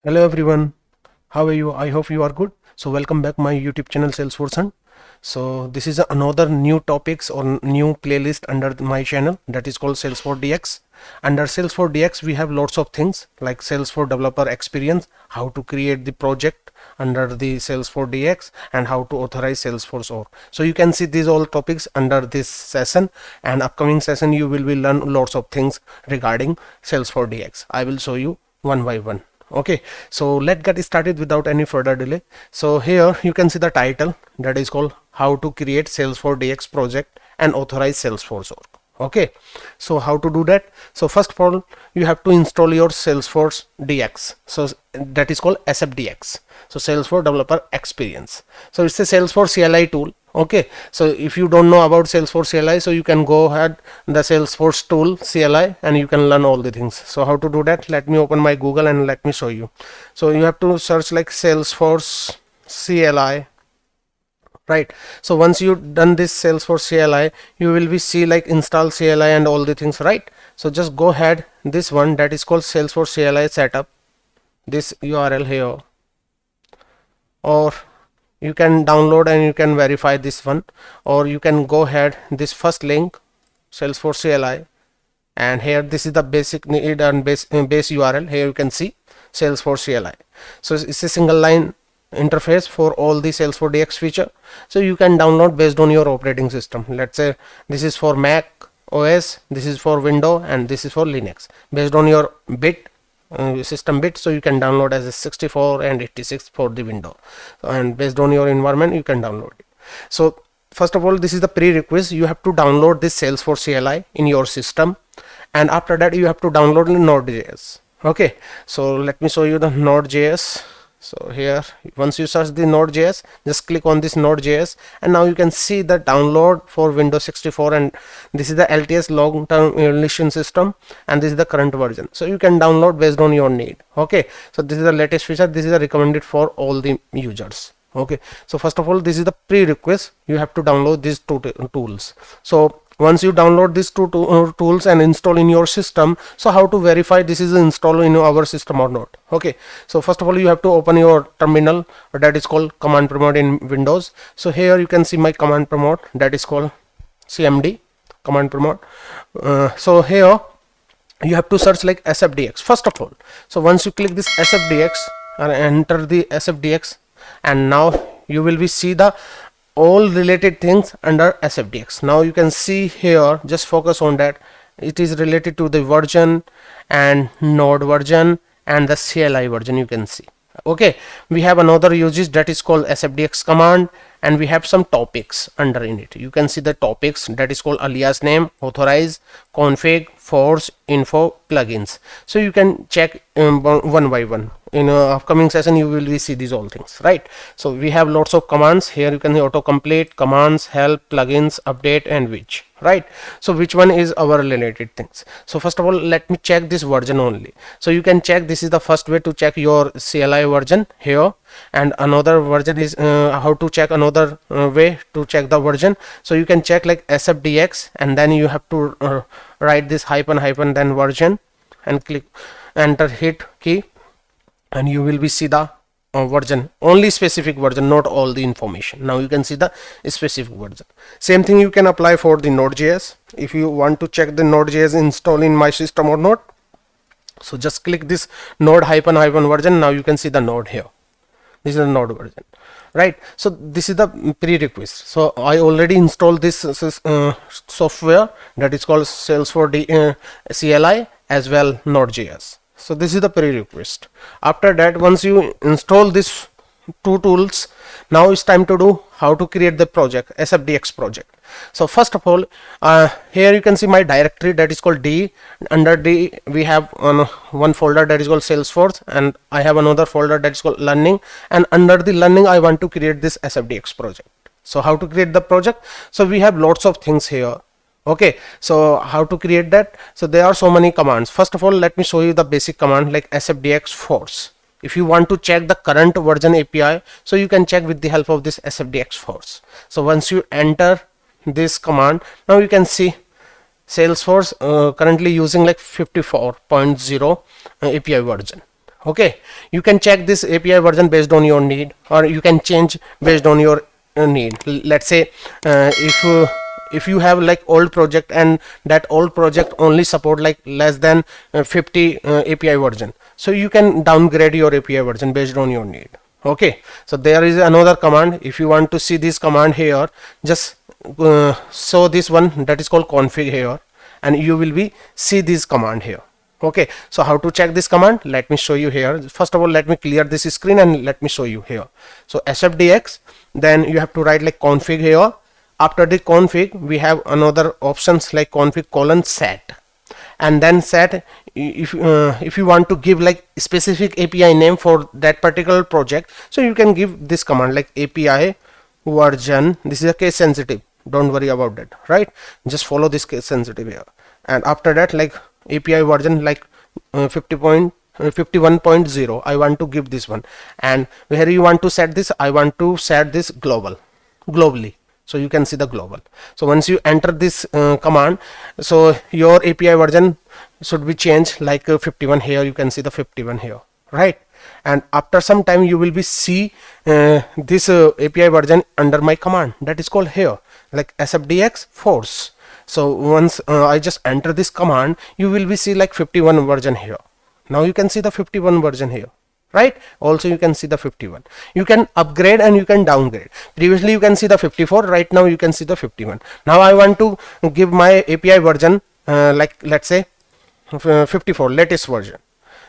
Hello everyone, how are you? I hope you are good. So welcome back my YouTube channel SalesforceHunt. So this is another new topics or new playlist under my channel that is called Salesforce DX. Under Salesforce DX we have lots of things like Salesforce developer experience, how to create the project under the Salesforce DX, and how to authorize Salesforce or. So you can see these all topics under this session, and upcoming session you will be learn lots of things regarding Salesforce DX. I will show you one by one. Okay, so let's get started without any further delay. So here you can see the title that is called how to create Salesforce DX project and authorize Salesforce org. Okay, so how to do that? So first of all you have to install your Salesforce DX, so that is called Sfdx, so Salesforce developer experience. So it's a Salesforce CLI tool. Okay, so if you don't know about Salesforce CLI, so you can go ahead the Salesforce tool CLI and you can learn all the things. So how to do that? Let me open my Google and let me show you. So you have to search like Salesforce CLI, right? So once you done this Salesforce CLI, you will be see like install CLI and all the things, right? So just go ahead this one that is called Salesforce CLI setup, this URL here, or you can download and you can verify this one, or you can go ahead this first link Salesforce CLI, and here this is the basic need and base URL. Here you can see Salesforce CLI. So it's a single line interface for all the Salesforce DX feature. So you can download based on your operating system. Let's say this is for Mac OS, this is for Windows, and this is for Linux. Based on your bit system bit, so you can download as a 64 and 86 for the window, and based on your environment you can download it. So first of all, this is the prerequisite. You have to download this Salesforce CLI in your system, and after that you have to download the Node.js. Okay, so let me show you the Node.js. So here once you search the Node.js, just click on this Node.js, and now you can see the download for Windows 64, and this is the LTS long term evaluation system, and this is the current version. So you can download based on your need. Okay, so this is the latest feature. This is recommended for all the users. Okay, so first of all, this is the prerequisite. You have to download these two tools. So once you download these two tools and install in your system, so how to verify this is installed in our system or not? Okay, so first of all you have to open your terminal, that is called command prompt in Windows. So here you can see my command prompt, that is called CMD command prompt. So here you have to search like Sfdx first of all. So once you click this Sfdx and enter the Sfdx, and now you will be see the all related things under Sfdx. Now you can see here, just focus on that, it is related to the version and node version and the CLI version. You can see, okay, we have another usage that is called Sfdx command, and we have some topics under in it. You can see the topics that is called alias name, authorize, config, force, info, plugins. So you can check one by one. In upcoming session you will see these all things, right? So we have lots of commands here. You can see autocomplete, commands, help, plugins, update, and which, right? So which one is our related things? So first of all let me check this version only. So you can check, this is the first way to check your CLI version here, and another version is how to check another way to check the version. So you can check like Sfdx, and then you have to write this hyphen then version, and click enter, hit key, and you will be see the version, only specific version, not all the information. Now you can see the specific version. Same thing you can apply for the Node.js. If you want to check the Node.js install in my system or not, so just click this node hyphen version. Now you can see the node here. This is the node version, right? So this is the prerequisite. So I already installed this software that is called Salesforce CLI as well Node.js. So this is the prerequisite. After that, once you install these two tools, now it's time to do how to create the project, Sfdx project. So first of all, here you can see my directory that is called D. Under D we have one folder that is called Salesforce, and I have another folder that is called learning, and under the learning I want to create this Sfdx project. So how to create the project? So we have lots of things here. Okay, so how to create that? So there are so many commands. First of all let me show you the basic command like Sfdx force. If you want to check the current version API, so you can check with the help of this Sfdx force. So once you enter this command, now you can see Salesforce currently using like 54.0 API version. Okay, you can check this API version based on your need, or you can change based on your need. Let's say if you have like old project and that old project only support like less than 50 API version, so you can downgrade your API version based on your need. Okay, so there is another command. If you want to see this command here, just show this one, that is called config here, and you will be see this command here. Okay, so how to check this command, let me show you here. First of all, let me clear this screen and let me show you here. So Sfdx, then you have to write like config here. After the config, we have another options like config colon set, and then set, if you want to give like specific API name for that particular project, so you can give this command like API version. This is a case sensitive, don't worry about that, right? Just follow this case sensitive here, and after that like API version like 51.0 I want to give this one, and where you want to set this, I want to set this globally, so you can see the global. So once you enter this command, so your API version should be changed like 51 here, you can see the 51 here, right? And after some time you will be see this API version under my command, that is called here like Sfdx force. So once I just enter this command, you will be see like 51 version here. Now you can see the 51 version here, right? Also you can see the 51. You can upgrade and you can downgrade. Previously you can see the 54, right now you can see the 51. Now I want to give my API version like let's say 54, latest version.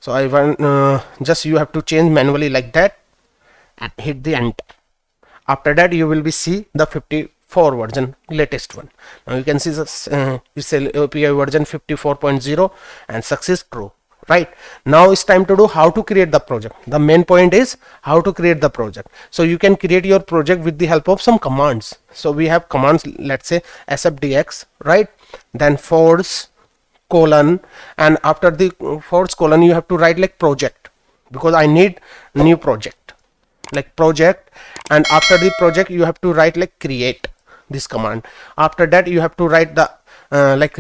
So I want just you have to change manually like that and hit the enter. After that you will be see the 54 version, latest one. Now you can see this it's a API version 54.0 and success true, right? Now it's time to do how to create the project. The main point is how to create the project. So you can create your project with the help of some commands. So we have commands, let's say Sfdx, right? Then force colon, and after the force colon you have to write like project, because I need new project, like project, and after the project you have to write like create this command. After that you have to write the like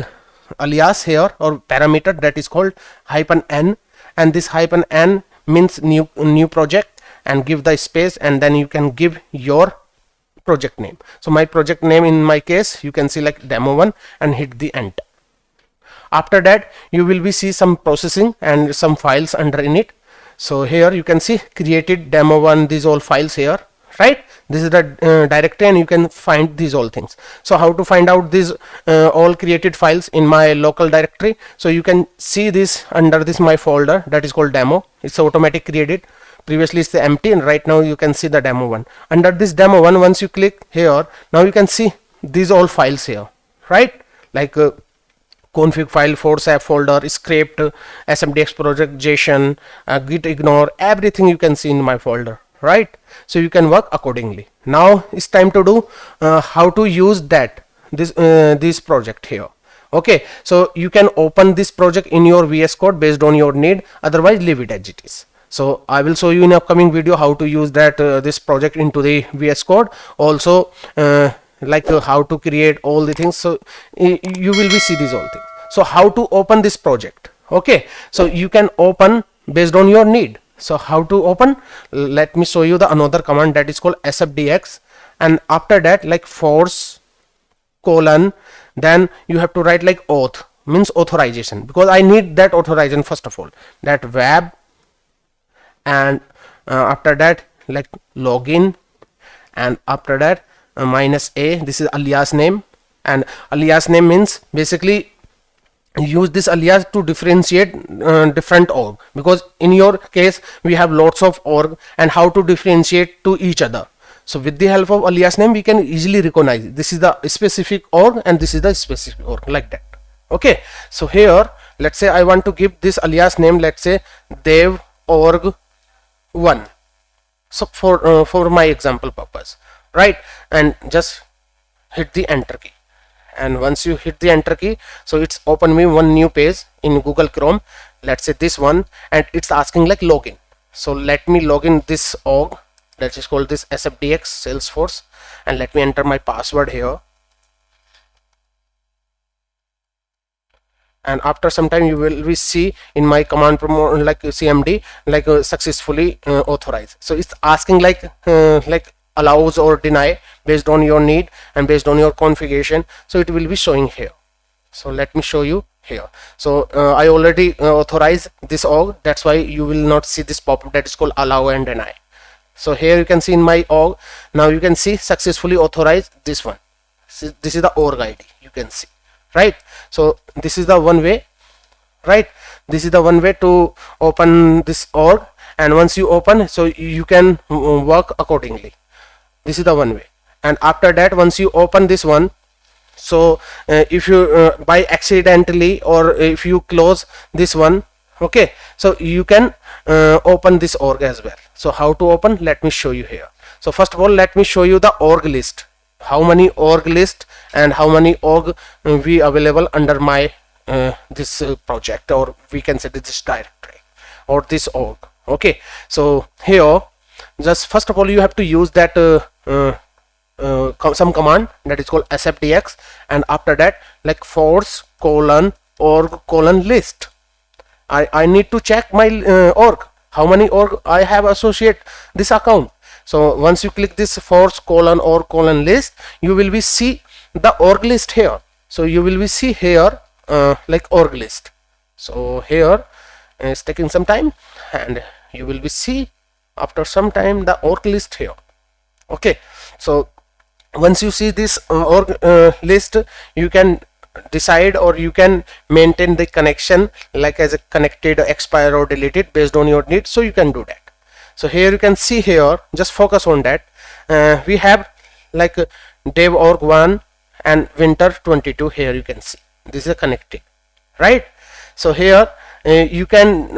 alias here or parameter, that is called -n, and this -n means new project, and give the space, and then you can give your project name. So my project name in my case you can see like demo1 and hit the enter. After that you will be see some processing and some files under in it. So here you can see created demo1, these all files here, right? This is the directory, and you can find these all things. So how to find out these all created files in my local directory? So you can see this under this my folder, that is called demo. It's automatic created. Previously it's the empty, and right now you can see the demo1. Under this demo1, once you click here, now you can see these all files here, right? Like config file, force app folder, script, Sfdx project, JSON, git ignore, everything you can see in my folder, right? So you can work accordingly. Now it's time to do how to use that this project here. Okay, so you can open this project in your VS Code based on your need, otherwise leave it as it is. So I will show you in upcoming video how to use that this project into the VS Code. Also like how to create all the things, so you will be see these all things. So how to open this project? Okay, so you can open based on your need. So how to open? Let me show you the another command, that is called Sfdx, and after that like force colon, then you have to write like auth, means authorization, because I need that authorization. First of all, that web, and after that like login, and after that -a, this is alias name, and alias name means basically use this alias to differentiate different org, because in your case we have lots of org, and how to differentiate to each other. So with the help of alias name we can easily recognize this is the specific org and this is the specific org, like that. Okay, so here let's say I want to give this alias name, let's say dev org 1, so for my example purpose, right? And just hit the enter key, and once you hit the enter key, so it's open me one new page in Google Chrome, let's say this one, and it's asking like login. So let me log in this org, that is called this Sfdx Salesforce, and let me enter my password here, and after some time you will be see in my command promo like cmd like successfully authorized. So it's asking like allows or deny based on your need and based on your configuration, so it will be showing here. So let me show you here. So I already authorized this org, that's why you will not see this pop-up that is called allow and deny. So here you can see in my org, now you can see successfully authorized this one. This is the org id, you can see, right? So this is the one way, right? This is the one way to open this org, and once you open, so you can work accordingly. This is the one way. And after that, once you open this one, so if you by accidentally or if you close this one, okay, so you can open this org as well. So how to open, let me show you here. So first of all, let me show you the org list, how many org list and how many org we available under my this project, or we can say this directory or this org. Okay, so here just first of all you have to use that some command that is called Sfdx, and after that like force colon org colon list. I need to check my org, how many org I have associate this account. So once you click this force colon org colon list, you will be see the org list here. So you will be see here like org list. So here it's taking some time, and you will be see after some time the org list here. Okay, so once you see this org list, you can decide or you can maintain the connection like as a connected, expire or deleted based on your need. So you can do that. So here you can see here, just focus on that. We have like dev org 1 and winter 22. Here you can see this is connected, right? So here you can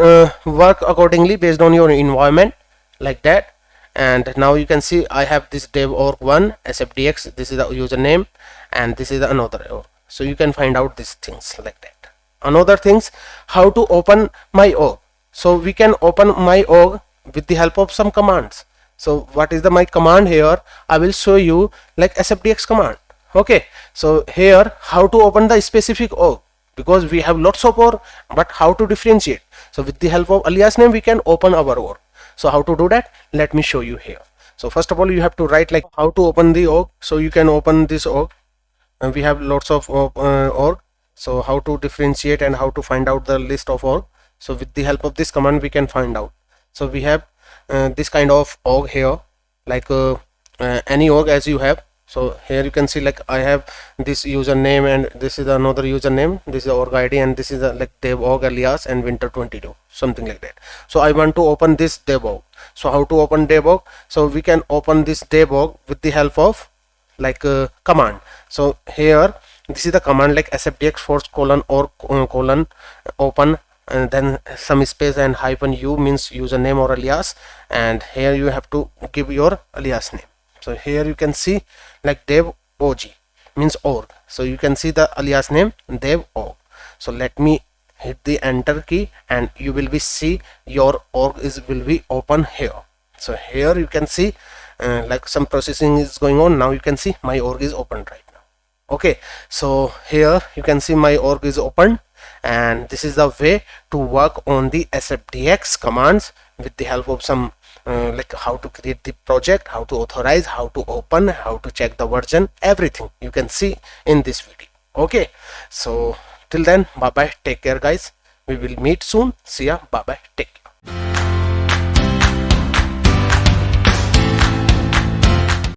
work accordingly based on your environment like that. And now you can see I have this dev org 1 Sfdx, this is the username, and this is another org. So you can find out these things like that. Another things, how to open my org. So we can open my org with the help of some commands. So what is the my command here? I will show you like Sfdx command. Okay, so here how to open the specific org, because we have lots of org, but how to differentiate. So with the help of alias name we can open our org. So how to do that, let me show you here. So first of all you have to write like how to open the org. So you can open this org, and we have lots of org. So how to differentiate and how to find out the list of org. So with the help of this command we can find out. So we have this kind of org here, like any org as you have. So here you can see like I have this username, and this is another username, this is org id, and this is a like dev org alias and winter 22, something like that. So I want to open this dev org. So how to open dev org? So we can open this dev org with the help of like command. So here this is the command like Sfdx force colon or colon open, and then some space and hyphen u means username or alias, and here you have to give your alias name. So here you can see like dev og means org. So you can see the alias name dev org. So let me hit the enter key, and you will be see your org will be open here. So here you can see like some processing is going on. Now you can see my org is open right now. Okay, so here you can see my org is open, and this is the way to work on the Sfdx commands with the help of some like how to create the project, how to authorize, how to open, how to check the version, everything you can see in this video. Okay, so till then, bye bye, take care guys, we will meet soon, see ya, bye bye, take care.